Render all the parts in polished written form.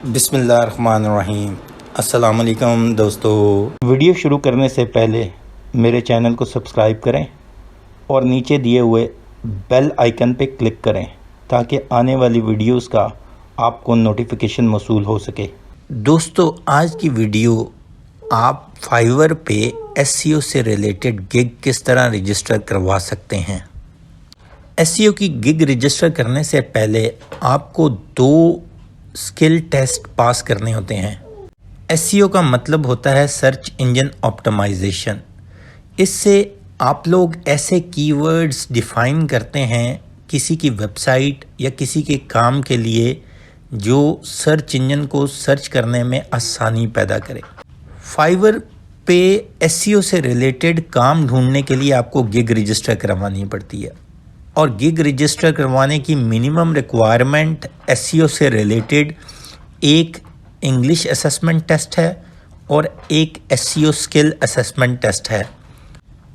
बिस्मिल्लाहिर्रहमानिर्रहीम। अस्सलाम वालेकुम दोस्तों। वीडियो शुरू करने से पहले मेरे चैनल को सब्सक्राइब करें और नीचे दिए हुए बेल आइकन पे क्लिक करें ताकि आने वाली वीडियोस का आपको नोटिफिकेशन मौसूल हो सके। दोस्तों, आज की वीडियो आप फाइवर पे एसईओ से रिलेटेड गिग किस तरह रजिस्टर करवा सकते हैं। एसईओ की गिग रजिस्टर करने से पहले आपको 2 स्किल टेस्ट पास करने होते हैं। एसईओ का मतलब होता है सर्च इंजन ऑप्टिमाइजेशन। इससे आप लोग ऐसे कीवर्ड्स डिफ़ाइन करते हैं किसी की वेबसाइट या किसी के काम के लिए जो सर्च इंजन को सर्च करने में आसानी पैदा करे। फाइवर पे एसईओ से रिलेटेड काम ढूंढने के लिए आपको गिग रजिस्टर करवानी पड़ती है और गिग रजिस्टर करवाने की मिनिमम रिक्वायरमेंट एसईओ से रिलेटेड एक इंग्लिश असेसमेंट टेस्ट है और एक एसईओ स्किल असेसमेंट टेस्ट है।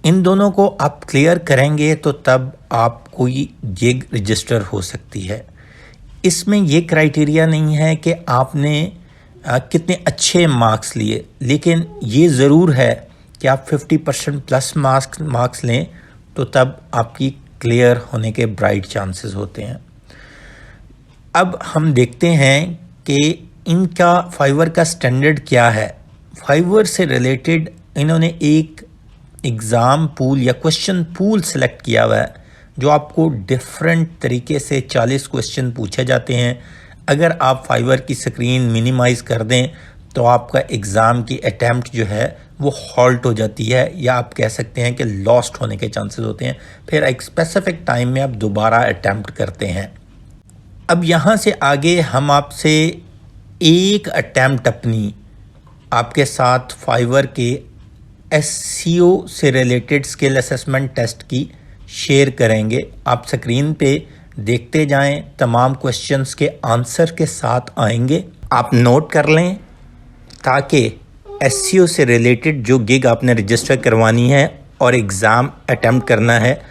इन दोनों को आप क्लियर करेंगे तो तब आप कोई गिग रजिस्टर हो सकती है। इसमें ये क्राइटेरिया नहीं है कि आपने कितने अच्छे मार्क्स लिए, लेकिन ये ज़रूर है कि आप 50% प्लस मार्क्स लें तो तब आपकी क्लियर होने के ब्राइट चांसेस होते हैं। अब हम देखते हैं कि इनका फाइवर का स्टैंडर्ड क्या है। फाइवर से रिलेटेड इन्होंने एक एग्ज़ाम पूल या क्वेश्चन पूल सेलेक्ट किया हुआ है जो आपको डिफरेंट तरीके से 40 क्वेश्चन पूछे जाते हैं। अगर आप फाइवर की स्क्रीन मिनिमाइज़ कर दें तो आपका एग्ज़ाम की अटैम्प्ट जो है वो हॉल्ट हो जाती है या आप कह सकते हैं कि लॉस्ट होने के चांसेस होते हैं। फिर एक स्पेसिफिक टाइम में आप दोबारा अटैम्प्ट करते हैं। अब यहाँ से आगे हम आपसे एक अटैम्प्ट अपनी आपके साथ फाइवर के एसईओ से रिलेटेड स्किल असेसमेंट टेस्ट की शेयर करेंगे। आप स्क्रीन पे देखते जाएं, तमाम क्वेश्चंस के आंसर के साथ आएंगे। आप नोट कर लें ताकि एसईओ से रिलेटेड जो गिग आपने रजिस्टर करवानी है और एग्ज़ाम अटैम्प्ट करना है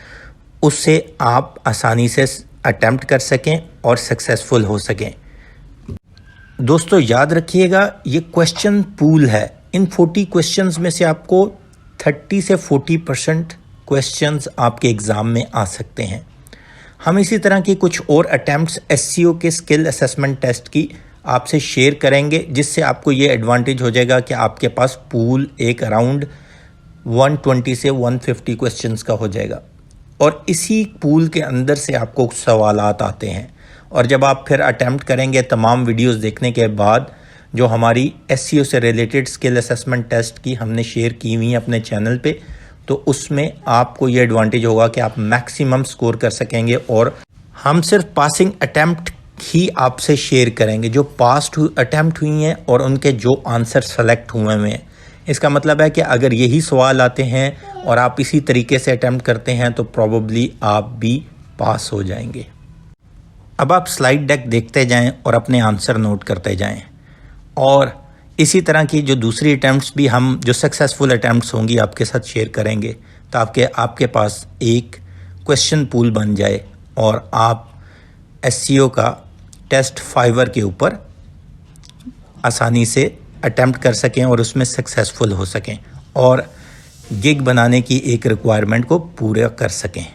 उससे आप आसानी से अटैम्प्ट कर सकें और सक्सेसफुल हो सकें। दोस्तों, याद रखिएगा ये क्वेश्चन पूल है। इन 40 क्वेश्चंस में से आपको 30 से 40% क्वेश्चंस आपके एग्ज़ाम में आ सकते हैं। हम इसी तरह की कुछ और अटैम्प्ट्स एसईओ के स्किल असेसमेंट टेस्ट की आपसे शेयर करेंगे, जिससे आपको ये एडवांटेज हो जाएगा कि आपके पास पूल एक अराउंड 120 से 150 क्वेश्चंस का हो जाएगा और इसी पूल के अंदर से आपको सवालात आते हैं। और जब आप फिर अटैम्प्ट करेंगे तमाम वीडियोस देखने के बाद, जो हमारी एसईओ से रिलेटेड स्किल असेसमेंट टेस्ट की हमने शेयर की हुई है अपने चैनल पे, तो उसमें आपको ये एडवांटेज होगा कि आप मैक्सिमम स्कोर कर सकेंगे और हम सिर्फ पासिंग अटैम्प्ट ही आपसे शेयर करेंगे जो पास्ट अटैम्प्ट हुई हैं और उनके जो आंसर सेलेक्ट हुए हैं। इसका मतलब है कि अगर यही सवाल आते हैं और आप इसी तरीके से अटैम्प्ट करते हैं तो प्रॉबेबली आप भी पास हो जाएंगे। अब आप स्लाइड डेक देखते जाएं और अपने आंसर नोट करते जाएं और इसी तरह की जो दूसरी अटैम्प्ट्स भी हम जो सक्सेसफुल अटैम्प्ट्स होंगी आपके साथ शेयर करेंगे ताकि आपके पास एक क्वेश्चन पूल बन जाए और आप एसईओ का टेस्ट फाइवर के ऊपर आसानी से अटैम्प्ट कर सकें और उसमें सक्सेसफुल हो सकें और गिग बनाने की एक रिक्वायरमेंट को पूरा कर सकें।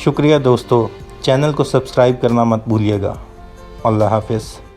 शुक्रिया दोस्तों, चैनल को सब्सक्राइब करना मत भूलिएगा। अल्लाह हाफ़िज़।